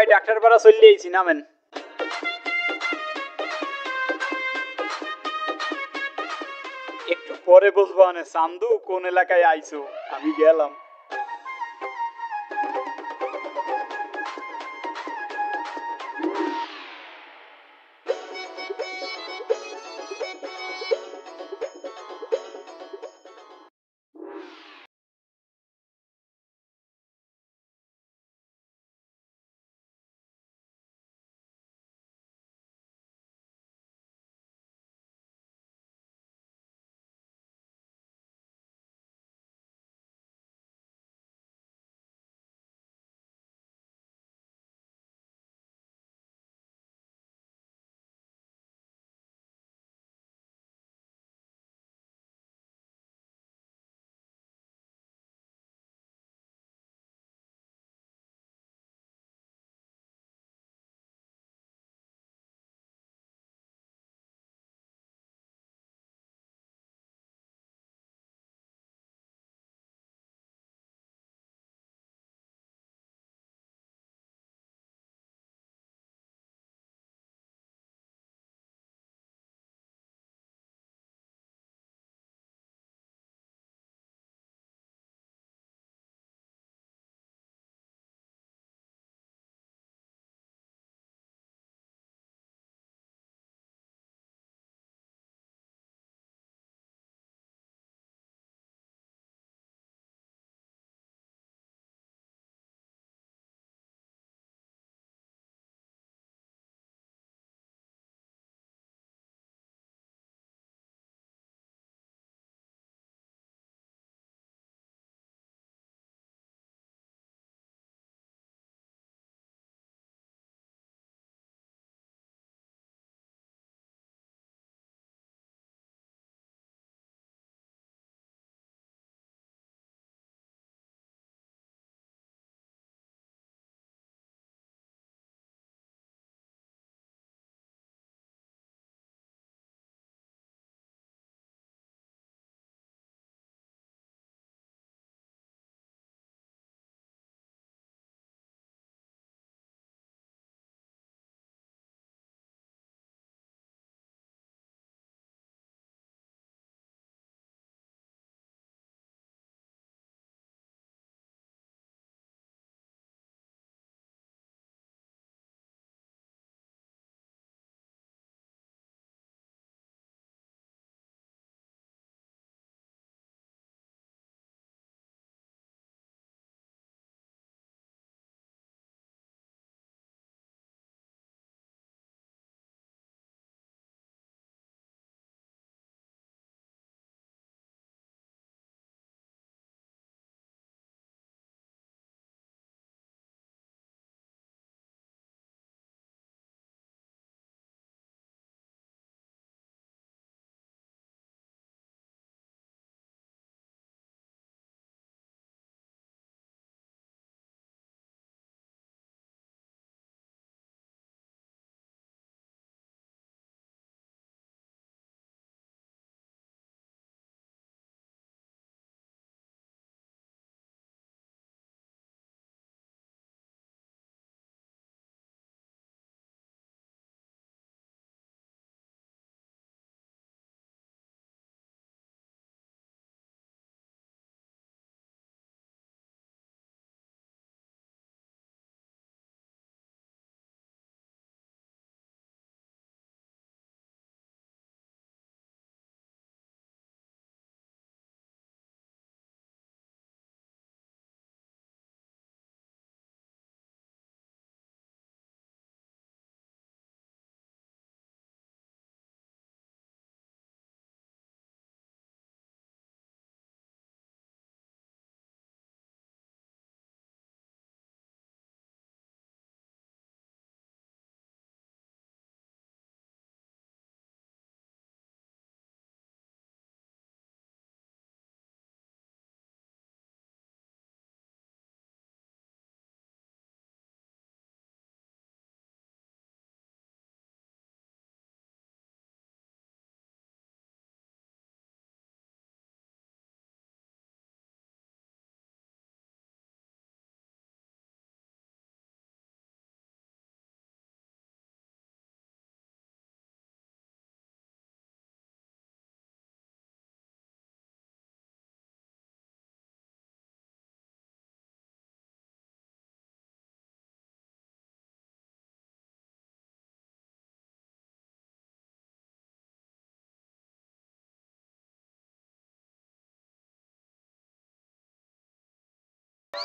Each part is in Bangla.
ভাই ডাক্তার পাড়া চলে আইছি নামেন। একটু পরে বলবো না চান্দু কোন এলাকায় আইছো, আমি গেলাম।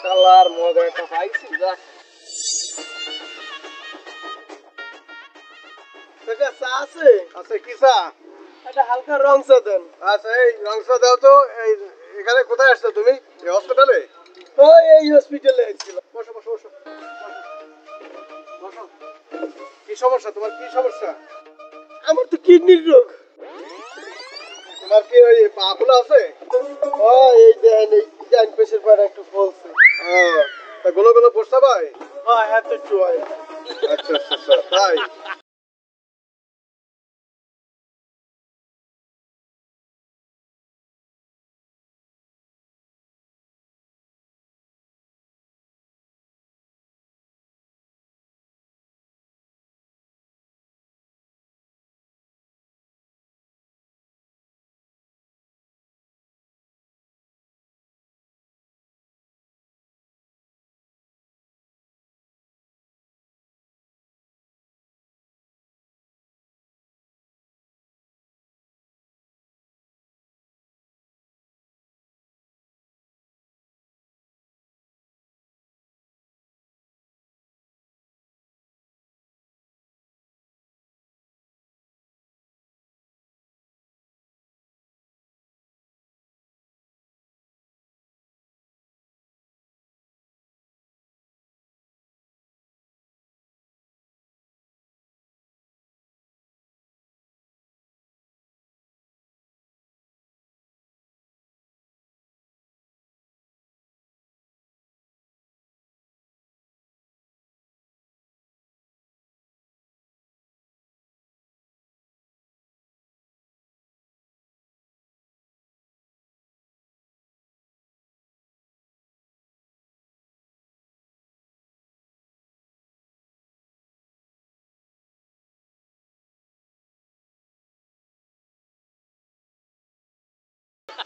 শালার মজা একটা পাইছি যাক এটা চা আছে আছে কি চা? একটা হালকা রং চা দেন আচ্ছা এই রংসা দাও তো। এই এখানে কোথায় আসছো তুমি? এই হসপিটালে? ওই এই হসপিটালে আসছিল বসো বসো বসো বসো। কি সমস্যা তোমার? কি সমস্যা? আমার তো কিডনির রোগ তোমার কি ওই পা ফুলা আছে? ও এই দেন এই ডান পেশের পাড়া একটু ফলছে তা গুলো গুলো পড়ছা ভাই? হ্যাঁ তো একটু হয় আচ্ছা আচ্ছা আচ্ছা তাই।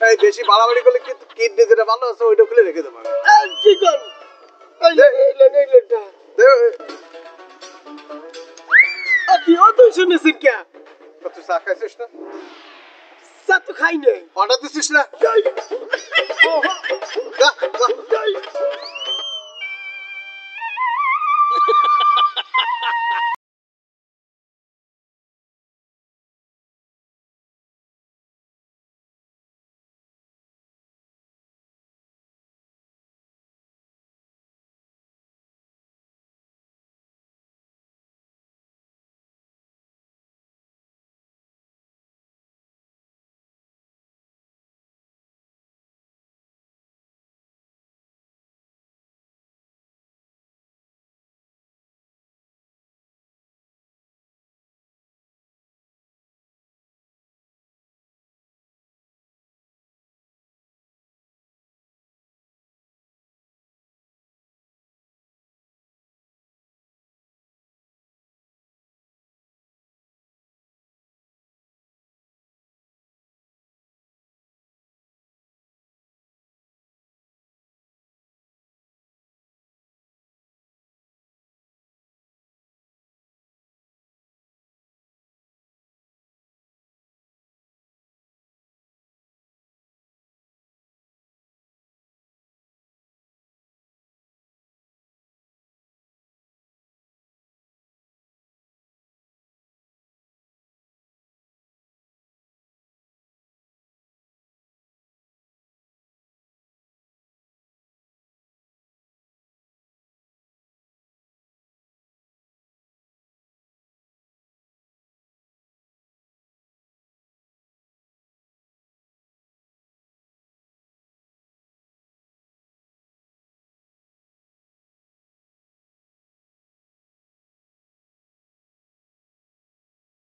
এই বেশি বাড়াবাড়ি করলে কিন্তু কিডনি যেটা ভালো আছে ওইটা খুলে রেখে দেবো আমি। কি কর এই লেটা কি ও তুই শুনেছিস কে তুই চা খাইছিস না? চা তো খাই নাই অর্ডার দিছিস না? যা, যা।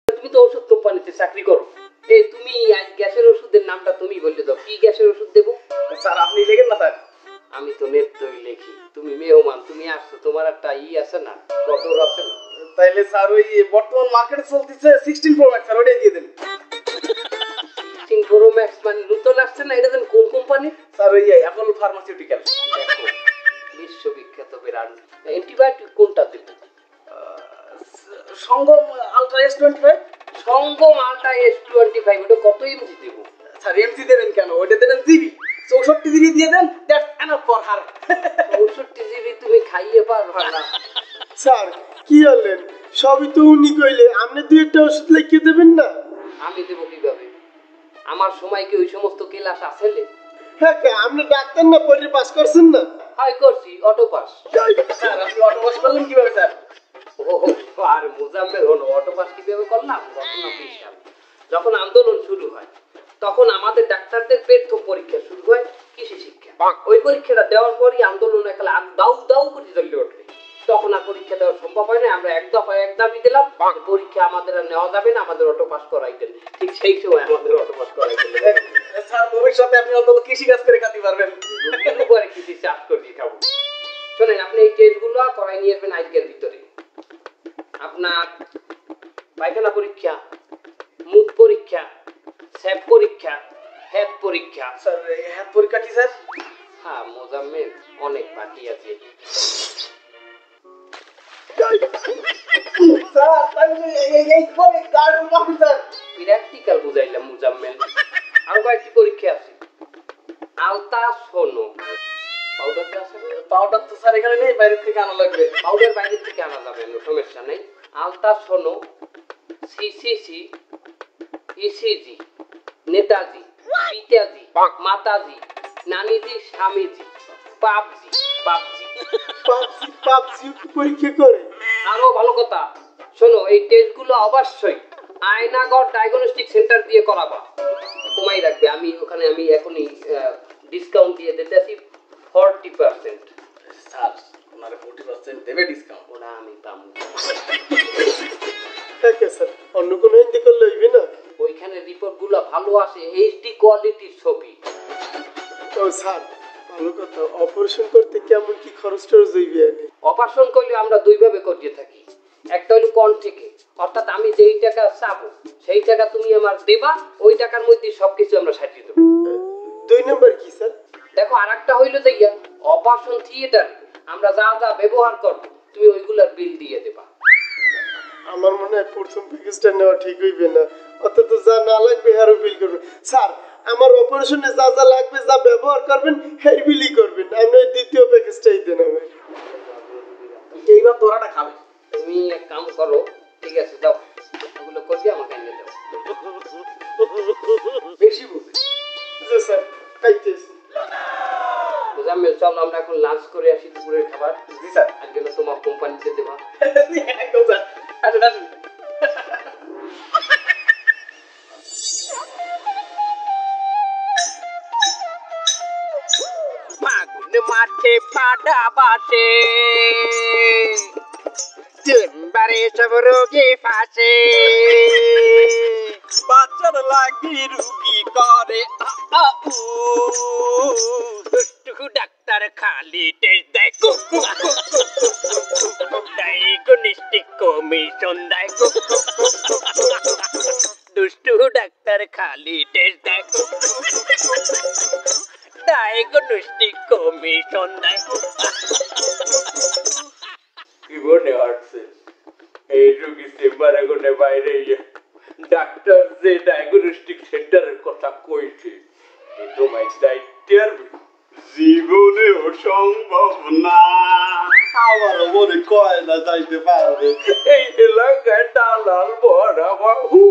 তুমি তো ওষুধ কোম্পানিতে চাকরি করো, এই তুমি আজ গ্যাসের ওষুধের নামটা তুমি বললে দাও, কি গ্যাসের ওষুধ দেবো? স্যার আপনি লেখেন না স্যার। আমি তো নেত্রই লেখি, তুমি মেহমান, তুমি আসছো, তোমার একটা আছে না, কঠোর আছে না? তাইলে স্যার ওই বর্তমান মার্কেটে চলতেছে 16 প্রো ম্যাক্স স্যার, ওটাই দিয়ে দেন। 16 প্রো ম্যাক্স মানে নতুন আসছে না, এটা দেন কোন কোম্পানি? স্যার ওই অ্যাপল ফার্মাসিউটিক্যাল। দেখো বিশ্ববিখ্যাত ব্র্যান্ড। অ্যান্টিবায়োটিক কোনটা দেবো? সঙ্গম আলট্রা S25। সঙ্গম আলট্রা S25, ওটা কত এমজি দেবো? স্যার এমজি দেবেন কেন, ওটা দেবেন জিবি। 64 জিবি দিয়ে দেন, দ্যাটস পর হার 64 GB তুমি খাইয়ে পারবা না। স্যার কি হলেন, সবই তো উনি কইলে, আপনি দুই একটা ওষুধ লিখে দেবেন না? আমি দেবো কিভাবে? আমার সময় কি ওই সমস্ত ক্লাস আছে? হ্যাঁ কে, আপনি ডাক্তার না, পড়ে পাস করছেন না? হয় করছি অটো পাস। স্যার আপনি অটো পাস করলেন কিভাবে স্যার? ও আর মোজাম্মেল হলো অটো পাস কিভাবে করলাম? যখন আন্দোলন শুরু হয় তখন আমাদের ডাক্তারদের প্রথম পরীক্ষা শুরু হয় কৃষি শিক্ষা। ওই পরীক্ষাটা দেওয়ার পরই আন্দোলন একলা দাউ দাউ করে জ্বলে ওঠে। তখন আর পরীক্ষা দেওয়া সম্ভব হয় না। আমরা এক দফায় এক দাবি দিলাম, পরীক্ষা আমাদের আর নেওয়া যাবে না, আমাদের অটো পাস করাই দেন। ঠিক সেই সময় আমাদের অটো পাস করাই দিলেন। স্যার ভবিষ্যতে আপনি অন্তত কৃষি কাজ করে খাতে পারবেন। পরে কৃষি চাষ করে খাবো। শোনেন, আপনি এই টেস্টগুলো করাই নিয়ে আসবেন আজকের ভিতরে। আপনার পায়খানা পরীক্ষা, মুখ পরীক্ষা, স্যাপ পরীক্ষা, হেড পরীক্ষা। স্যার এই হাত পরীক্ষা কি স্যার? হ্যাঁ মোজাম্মেল, অনেক বাকি আছে। স্যার এই পরীক্ষা স্যার প্র্যাকটিক্যাল বুঝাইলাম মোজাম্মেল। আর কয়েকটি পরীক্ষা আছে। আলট্রাসোনো পাউডারটা আছে? পাউডার তো স্যার এখানে নেই, বাইরে থেকে আনা লাগবে। পাউডার বাইরে থেকে আনা যাবে, সমস্যা নেই। আলট্রাসোনো, সিসিসি, ইসিজি, নেতাজি, পিতাজি, মাতাজি, নানিজি, স্বামীজি, বাপজি, বাপজি। পাবজি পাবজি পরীক্ষা করে? আরো ভালো কথা, শোনো, এই টেস্টগুলো অবশ্যই আয়নাগড় ডায়াগনস্টিক সেন্টার দিয়ে করাবা। কমাই রাখবে, আমি এখনই ডিসকাউন্ট দিয়ে দিতেছি 40%। স্যার ওনারে 40% দেবে ডিসকাউন্ট? ওরা আমি পাবো। হ্যাঁ কে স্যার, অন্য কোনো হিন্দি করলে হইবে না? ওইখানে রিপোর্টগুলো ভালো আসে, এইচডি কোয়ালিটির ছবি। ও স্যার ভালো কথা, অপারেশন করতে কেমন কি খরচ টরচ হইবে? অপারেশন করলে আমরা দুইভাবে করিয়ে থাকি। একটা হলো কন্ট্যাক্টে, অর্থাৎ আমি যেই টাকা চাবো সেই টাকা তুমি আমার দেবা, ওই টাকার মধ্যে সবকিছু আমরা সাজিয়ে দেবো। 2 নাম্বার কি স্যার? দেখো, আর একটা হইলো যাইয়া অপারেশন থিয়েটার, আমরা যা যা ব্যবহার করবো তুমি ওইগুলার বিল দিয়ে দেবা। আমার মনে হয় প্রথম প্যাকেজটা নেওয়া ঠিক হইবে না, অত যা না লাগবে আরো বিল করবেন। স্যার আমার অপারেশনে যা যা লাগবে, যা ব্যবহার করবেন হের বিলই করবেন। আপনি দ্বিতীয় প্যাকেজটাই দেন আমার। এইবার তোরাটা খাবে। তুমি এক কাম করো, ঠিক আছে, দাও ওগুলো করবি, আমাকে এনে দাও। বেশি বুঝে। জি স্যার, খাইতেছি। মোজাম্মেল, চল আমরা এখন লাঞ্চ করে আসি, দুপুরের খাবার। জি স্যার। আজকে না তোমার কোম্পানিতে দেবা। একদম স্যার। আসুন আসুন। ফাগুন মাঠে পাডা বাসে, চেম্বারে সব রোগী ফাঁসে, বাচ্চার লাগি রুগী করে দুষ্টু ডাক্তার খালি টেস্ট দেয়, ডায়াগনস্টিক কমিশন দেয়, দুষ্টু ডাক্তার খালি টেস্ট দেয়, ডায়াগনস্টিক কমিশন দেয়। কি মনে হচ্ছে এই রোগী চেম্বারে কোনে বাইরে ডাক্তার যে ডায়াগনস্টিক সেন্টারের কথা কইছে এই তোমার দায়িত্বের জীবনেও সম্ভব না। আমার মনে কয় না যাইতে পারবে। এই এলাকায় দালাল ভরা বাবু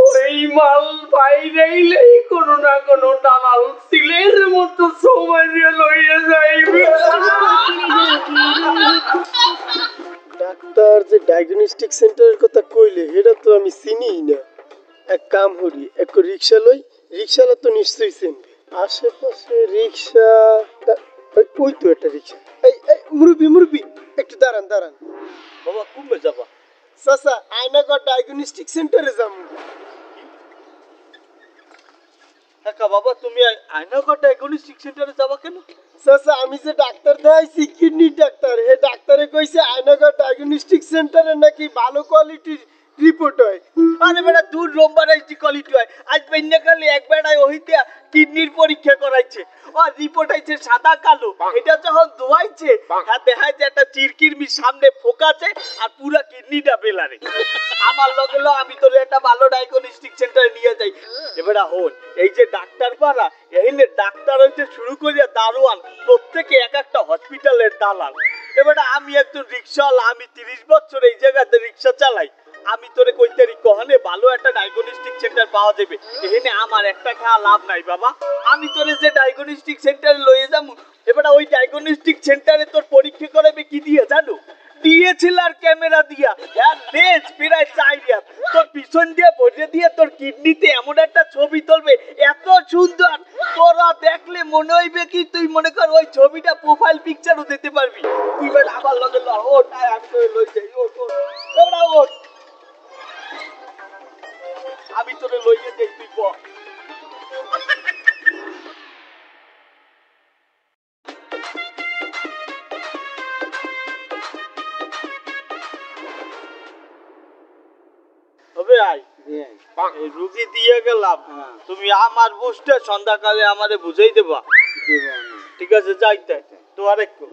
ওই মাল বাইরেইলেই কোনো না কোনো দালাল সিলের মতো সময় লইয়া যাইবে। ডাক্তার যে ডায়াগনস্টিক সেন্টারের কথা কইলে এটা তো আমি চিনিই না। এক কাম করি, এক রিক্সা লই, রিক্সালা তো নিশ্চয়ই চিনবে। আশেপাশে রিক্সা, ওই তো একটা রিক্সা। এই মুরব্বি মুরব্বি, একটু দাঁড়ান দাঁড়ান। বাবা কমবে যাবা। চাচা আয়নাগড় ডায়াগনস্টিক সেন্টারে যাবো। কাকা বাবা তুমি আয়নাগড় ডায়াগনস্টিক সেন্টারে যাবা কেন? চাচা আমি যে ডাক্তার দেখাইছি, কিডনি ডাক্তার, হে ডাক্তারে কইছে আয়নাগড় ডায়াগনস্টিক সেন্টারে নাকি ভালো কোয়ালিটির রিপোর্ট হয়। আরে বেটা দূর লম্বা রাইছি কোয়ালিটি হয়। আজ বেন্যা কালে এক বেড়ায় ওইতে কিডনির পরীক্ষা করাইছে, আর রিপোর্ট আইছে সাদা কালো। এটা যখন ধোয়াইছে হ্যাঁ দেখায় যে একটা চিরকিরমির সামনে ফোকাছে আর পুরা কিডনিটা বেলারে। আমার লগে আমি তোর একটা ভালো ডায়াগনস্টিক সেন্টারে নিয়ে যাই। এবারে হল এই যে ডাক্তার পাড়া ডাক্তার হইতে শুরু করিয়া দারোয়ান প্রত্যেকে এক একটা হসপিটালের দালাল। এবারে আমি একজন রিক্সাওয়ালা, আমি 30 বছর এই জায়গাতে রিক্সা চালাই। আমি তোরে কইতারি কহনে ভালো একটা ডায়াগনস্টিক সেন্টার পাওয়া যাবে, এখানে আমার একটা খাওয়া লাভ নাই বাবা। আমি তোরে যে ডায়াগনস্টিক সেন্টারে লইয়ে যাবো, এবারে ওই ডায়াগনস্টিক সেন্টারে তোর পরীক্ষা করাবে কি দিয়ে জানো? ডিএসএলআর ক্যামেরা দিয়া, হ্যাঁ লেন্স প্রায় 4 হাত, তোর পিছন দিয়ে বসে দিয়ে তোর কিডনিতে এমন একটা ছবি তুলবে এত সুন্দর, তোরা দেখলে মনে হইবে কি তুই মনে কর ওই ছবিটা প্রোফাইল পিকচারও দিতে পারবি। তুই বেটা আমার লগে ল, ও তাই আমি তোরে লই যাই, ও তোরা ও আমি তোরে লইয়ে যাই, তুই বল। এই রুগী দিয়ে গেলাম, তুমি আমার বুঝতে সন্ধ্যাকালে আমারে বুঝাই দেবা, ঠিক আছে? যাইতে তো আরেকটু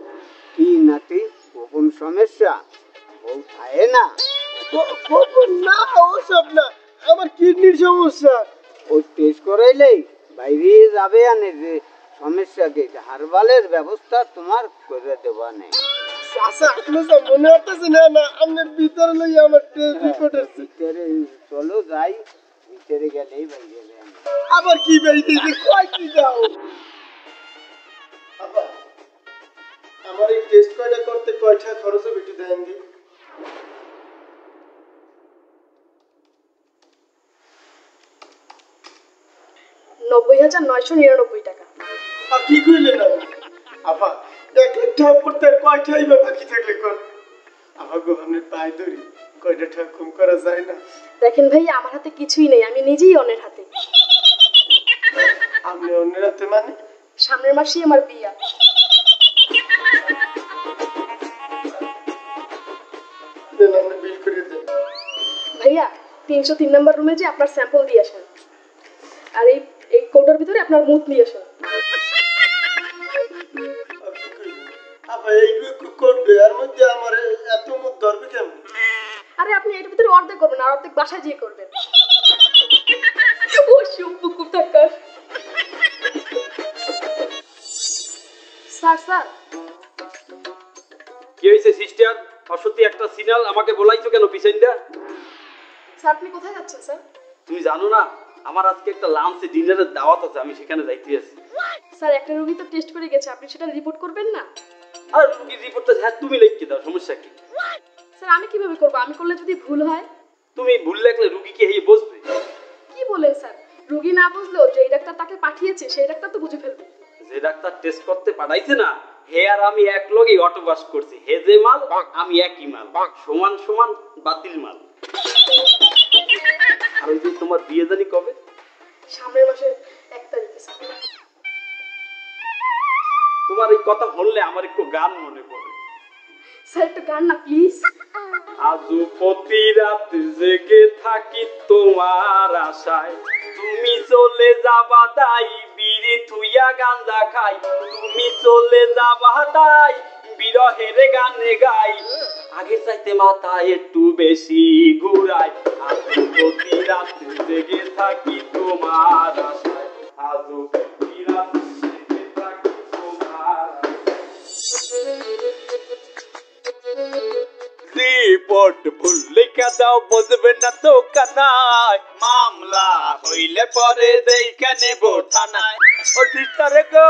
কি নাতি গোপন সমস্যা বউ থাকে না? না ওসব না, আমার কিডনির সমস্যা। ওই টেস্ট করাইলেই বাইরে যাবে আনে যে সমস্যা কি হারবালের ব্যবস্থা তোমার করে দেওয়া নেই। আচ্ছা আপনার মনে হতেছে না না আপনার ভিতরে লই আমার টেস্ট রিপোর্ট আছে। ভিতরে চলো যাই, ভিতরে গেলেই বাইরে যাবে। আবার কি বেরিয়ে কয় কি যাও? আবার আমার এই টেস্ট কয়টা করতে কয়টা খরচ হবে একটু দেন দি। 90,999 টাকা। আর কি কইলে না আপা, 1 লাখ টাকা পড়তে কয়টাই বা বাকি থাকলে কোন আমার গোহানের পায়ে ধরি কয়টা টাকা কম করা যায় না? দেখেন ভাইয়া, আমার হাতে কিছুই নেই, আমি নিজেই অন্যের হাতে। আপনি অন্যের হাতে মানে? সামনের মাসেই আমার বিয়া। দেন আপনি বিল করে দেন। ভাইয়া 303 নম্বর রুমে যে আপনার স্যাম্পল দিয়ে আসেন, আর এই কৌটার ভিতরে আপনার মুখ নিয়ে আসেন। আপা এইটুকু করবে এর মধ্যে আমার এত মুখ ধরবে কেমন? আরে আপনি এর ভিতরে অর্ধেক করবেন আর অর্ধেক বাসায় যেয়ে করবেন। ও শুম্পু কোথাকার। স্যার স্যার কি হয়েছে সিস্টার? অসত্যি একটা সিগন্যাল আমাকে বলাইছো কেন পিছন দিয়া? স্যার আপনি কোথায় যাচ্ছেন স্যার? তুমি জানো না আমার আজকে একটা লাঞ্চে ডিনারের দাওয়াত আছে, আমি সেখানে যাইতে আছি। স্যার একটা রোগী তো টেস্ট করে গেছে, আপনি সেটা রিপোর্ট করবেন না? আর রুগীর রিপোর্টটা হ্যাঁ তুমি লিখে দাও, সমস্যা কি? স্যার আমি কিভাবে করব? আমি করলে যদি ভুল হয়? তুমি ভুল লেখলে রুগী কি এই বুঝবে? কি বলেন স্যার? রোগী না বুঝলেও যেই ডাক্তার তাকে পাঠিয়েছে সেই ডাক্তার তো বুঝে ফেলবে। যে ডাক্তার টেস্ট করতে পাঠাইছে না, হে আর আমি এক লগেই অটো বাস করছি। হে যে মাল আমি একই মাল, সমান সমান বাতিল মাল। আর ওই যে তোমার বিয়ে জানি কবে? সামনের মাসের 1 তারিখে স্যার। তোমার এই কথা বললে আমার একটু গান মনে পড়ে। স্যার একটু গান না প্লিজ। আজও প্রতি রাত জেগে থাকি তোমার আশায়, তুমি চলে যাবা তাই বিড়ি থুইয়া গাঁজা খাই, তুমি চলে যাবা তাই বিরহের গানে গাই, আগে চাইতে মাথা একটু বেশি ঘুরাই। আজও প্রতি রাত জেগে থাকি তোমার আশায়, আজও প্রতি রাত জেগে থাকি তোমার রিপোর্ট ভুল লেখা দাও, বুঝবে না তো কানায়, মামলা হইলে পরে দেখা নেব থানায়। ও সিস্টারে গো,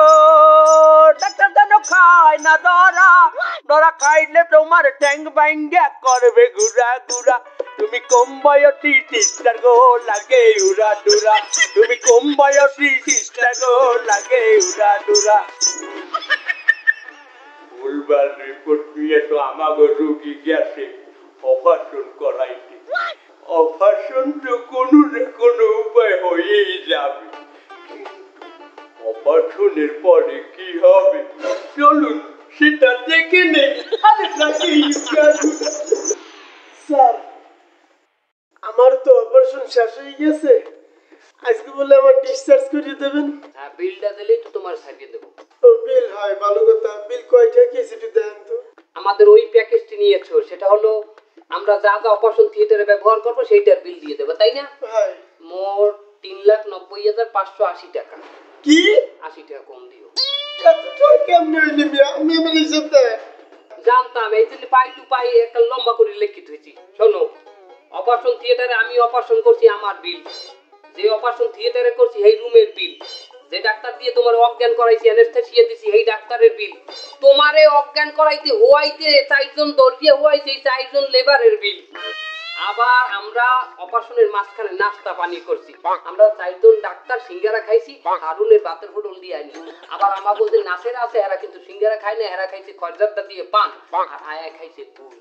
ডাক্তার জানো খায় না ধরা, ধরা খাইলে তোমার ট্যাং বাইঙ্গা করবে ঘুরা ঘুরা। তুমি কম বয়সী সিস্টার গো, লাগে উড়া ডুরা, তুমি কম বয়সী সিস্টার গো, লাগে উড়া ডুরা। ভুলবার রিপোর্ট নিয়ে তো আমাকে রুগী গেছে অপারেশন করাইতে। অপারেশন তো কোনো না কোনো উপায় হয়েই যাবে, অপারেশনের পরে কি হবে চলুন সেটা দেখে নেই। স্যার আমার তো অপারেশন শেষ হয়ে গেছে, আজকে বলে আমার ডিসচার্জ করিয়ে দেবেন? হ্যাঁ, বিলটা দিলেই তো তোমার সারিয়ে দেবো। ও বিল হয়, ভালো কথা। বিল কয়টা কেজি দেন তো? আমাদের ওই প্যাকেজটি নিয়েছো, সেটা হলো আমরা যা যা অপারেশন থিয়েটারে ব্যবহার করবো সেইটার বিল দিয়ে দেবো, তাই না? ভাই মোট 3,90,580 টাকা। কি? 80 টাকা কম দিও। এতটা কেমনে হইলি মিয়া আমি আমার হিসাব দেয় জানতাম এই জন্য পাই টু পাই একটা লম্বা করে লিখিত হয়েছি। শোনো, অপারেশন থিয়েটারে আমি অপারেশন করছি আমার বিল, যে অপারেশন থিয়েটারে করছি এই রুমের বিল, যে ডাক্তার দিয়ে তোমার অজ্ঞান করাইছি অ্যানেস্থেসিয়া দিছি এই ডাক্তারের বিল, তোমারে অজ্ঞান করাইতে হওয়াইতে 4 জন দর্জিয়া হওয়াইছে 4 জন লেবারের বিল, আবার আমরা অপারেশনের মাঝখানে নাস্তা পানি করছি, আমরা 4 জন ডাক্তার সিঙ্গারা খাইছি, হারুনের ভাতের হোটেল দিয়ে আনি, আবার আমার বলতে নাসেরা আছে এরা কিন্তু সিঙ্গারা খায় না, এরা খাইছে খরজাদা দিয়ে পান, আর আয়া খাইছে ফুল,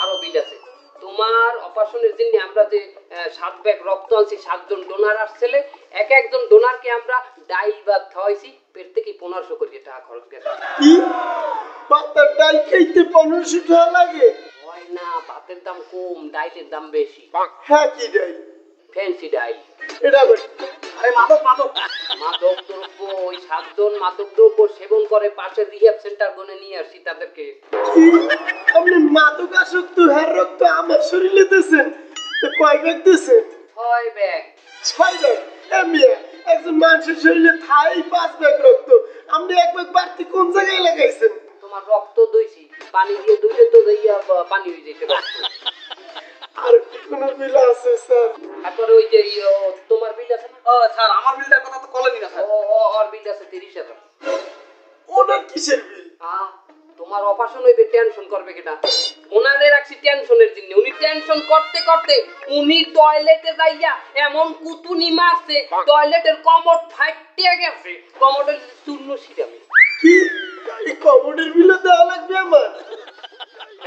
আরো বিল আছে। তোমার অপারেশনের জন্য আমরা যে 7 ব্যাগ রক্ত আনছি, 7 জন ডোনার আসছিলে, এক একজন ডোনারকে আমরা ডাইল ভাত খাওয়াইছি, পেট থেকে 1500 করে টাকা খরচ গেছে। কি পাতার ডাল খাইতে 1500 টাকা লাগে হয় না, ভাতের দাম কম, ডাইলের দাম বেশি। হ্যাঁ কি ডাল ফ্যান্সি ডাইল। এটা আবার আরে মাদক মাদক মাদক দ্রব্য, ওই 7 জন মাদক দ্রব্য সেবন করে পাশের রিহ্যাব সেন্টার গনে নিয়ে আসছি তাদেরকে। কি আপনি মাদক আসক্ত হ্যার রক্ত আমার শরীরে দিয়েছেন তো কয় ব্যাগ দিয়েছেন 6 ব্যাগ। 6 ব্যাগ মিয়া একজন মানুষের শরীরে থাই 5 ব্যাগ রক্ত আপনি 1 ব্যাগ বাড়তি কোন জায়গায় লাগাইছেন তোমার রক্ত দইছি, পানি দিয়ে দুইলে তো দইয়া পানি হয়ে যেতে রক্ত। আর কোন বিল আছে স্যার তারপরে ওই যে তোমার বিল আছে না? স্যার আমার বিলটার কথা তো কলেনি না স্যার। ওর বিল আছে 30,000। ওনার কিসের বিল তোমার অপারেশন হইবে, টেনশন করবে কিনা? ওনারে রাখছি টেনশনের জন্য, উনি টেনশন করতে করতে উনি টয়লেটে যাইয়া এমন কুতুনি মারছে, টয়লেটের কমোড ফাইটে গেছে, কমোডের চূর্ণ ছিটাবে। কি এই কমোডের বিল দেওয়া লাগবে আমার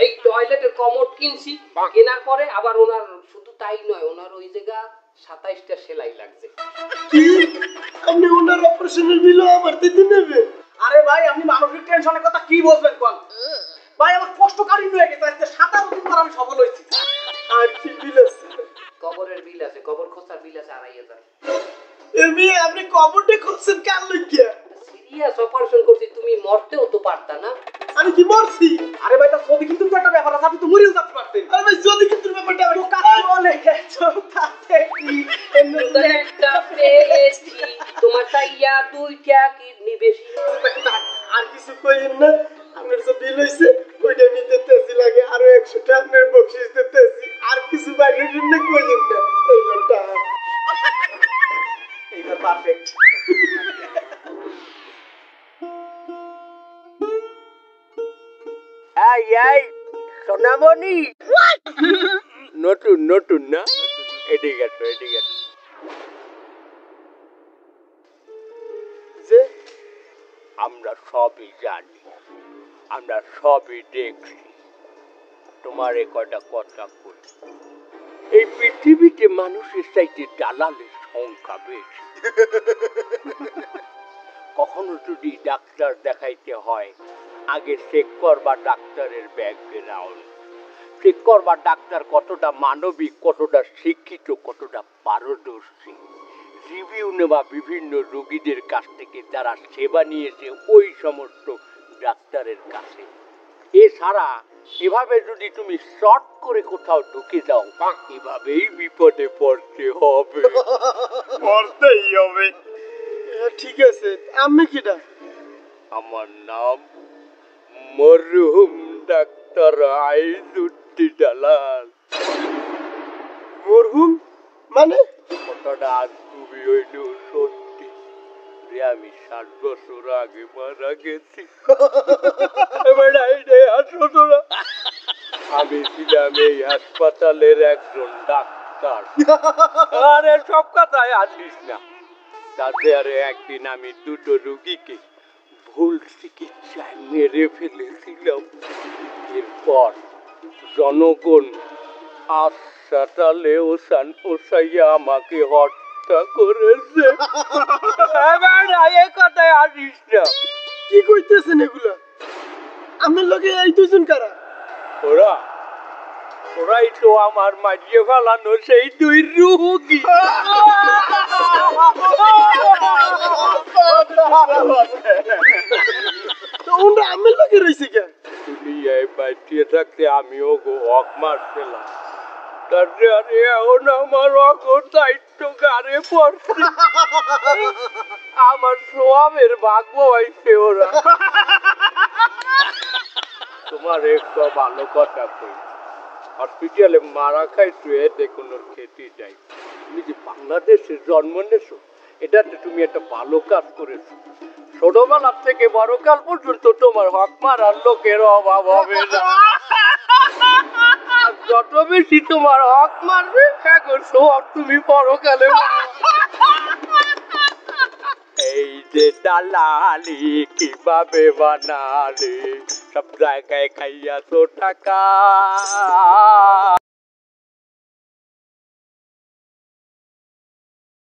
এই টয়লেটের কমোড কিনছি, কেনার পরে আবার ওনার শুধু তাই নয়, ওনার ওই জায়গা 27টা সেলাই লাগছে। কি আপনি ওনার অপারেশনের বিল আমার দিতে নেবেন আরে ভাই আপনি মানসিক টেনশনের কথা কি বলবেন কোন ভাই, আমার কষ্ট কারিন হয়ে গেছে, আজকে 17 দিন পর আমি সফল হয়েছি। আর কি বিল আছে কবরের বিল আছে, কবর খোঁচার বিল আছে 2,500। এমনি আপনি কমোডে খুঁজছেন কার লইয়া সিরিয়াস অপারেশন করছি, তুমি মরতেও তো পারতা না। আমি কি মরছি আরে ভাই তার যদি কিন্তু একটা ব্যাপার আছে, আপনি তো মরেও যেতে পারতেন। আরে ভাই যদি কিন্তু ব্যাপারটা তো কাজ চলে গেছো তাতে কি একটা পেয়েছি, তোমার তাইয়া 2টা কিডনি বেশি। আর কিছু কইেন না আপনার যে বিল হইছে ওইটা আমি দিতেছি লাগে আরো 100 টাকা আপনার বকশিশ দিতেছি আর কিছু বাইরে জন্য কইেন না এই ঘন্টা এইবার পারফেক্ট। এই সোনামণি নতুন নতুন না এদিকে আসো এদিকে আসো। যে আমরা সবই জানি, আমরা সবই দেখছি, তোমার এ কয়টা কথা কই, এই পৃথিবীতে মানুষের চাইতে দালালের সংখ্যা বেশি। কখনো যদি ডাক্তার দেখাইতে হয় আগে চেক করবা ডাক্তারের ব্যাকগ্রাউন্ড, চেক করবা ডাক্তার কতটা মানবিক, কতটা শিক্ষিত, কতটা পারদর্শী, রিভিউ নেওয়া বিভিন্ন রোগীদের কাছ থেকে যারা সেবা নিয়েছে ওই সমস্ত ডাক্তারের কাছে। এছাড়া এভাবে যদি তুমি শর্ট করে কোথাও ঢুকে যাও এভাবেই বিপদে পড়তে হবে। পড়তেই হবে ঠিক আছে আমি কিটা আমার নাম মরহুম ডাক্তার আইজুদ্দিন দালাল। মরহুম মানে কথাটা আজ তুমি হইলেও সত্যি যে আমি 7 বছর আগে মারা গেছি। এবার আসো তোরা, আমি ছিলাম এই হাসপাতালের একজন ডাক্তার। আরে সব কথায় আসিস না। তাতে আরে একদিন আমি 2টো রুগীকে ভুল চিকিৎসায় মেরে ফেলেছিলাম। এরপর জনগণ হাসপাতালে ওসাইয়া আমাকে হত্যা করেছে। এবার এ কথায় আসিস না। কি কইতেছেন এগুলা আমার লগে এই দুজন কারা ওরাই তো আমার মাঝিয়ে ফেলানো সেই 2 রুগী। তো ওরা আমার লগে রইছে কে দুনিয়ায় বাঁচিয়ে থাকতে আমিও হক মারছিলাম, তার এখন আমার দায়িত্ব তো গাড়ে পড়ছে আমার সোয়াবের ভাগ্য হয়েছে ওরা তোমার একটু ভালো কথা কই হসপিটালে মারা খাইছো এতে কোনো খেতে যাই তুমি যে বাংলাদেশে জন্ম নেছো এটাতে তুমি একটা ভালো কাজ করেছো ছোটবেলার থেকে বড়কাল পর্যন্ত তোমার হক মারার লোকের অভাব হবে না আর যত বেশি তোমার হক মারবে এখন সব তুমি পরকালে এই যে দালালি কিভাবে বানালি সব জায়গায় খাইয়া তো টাকা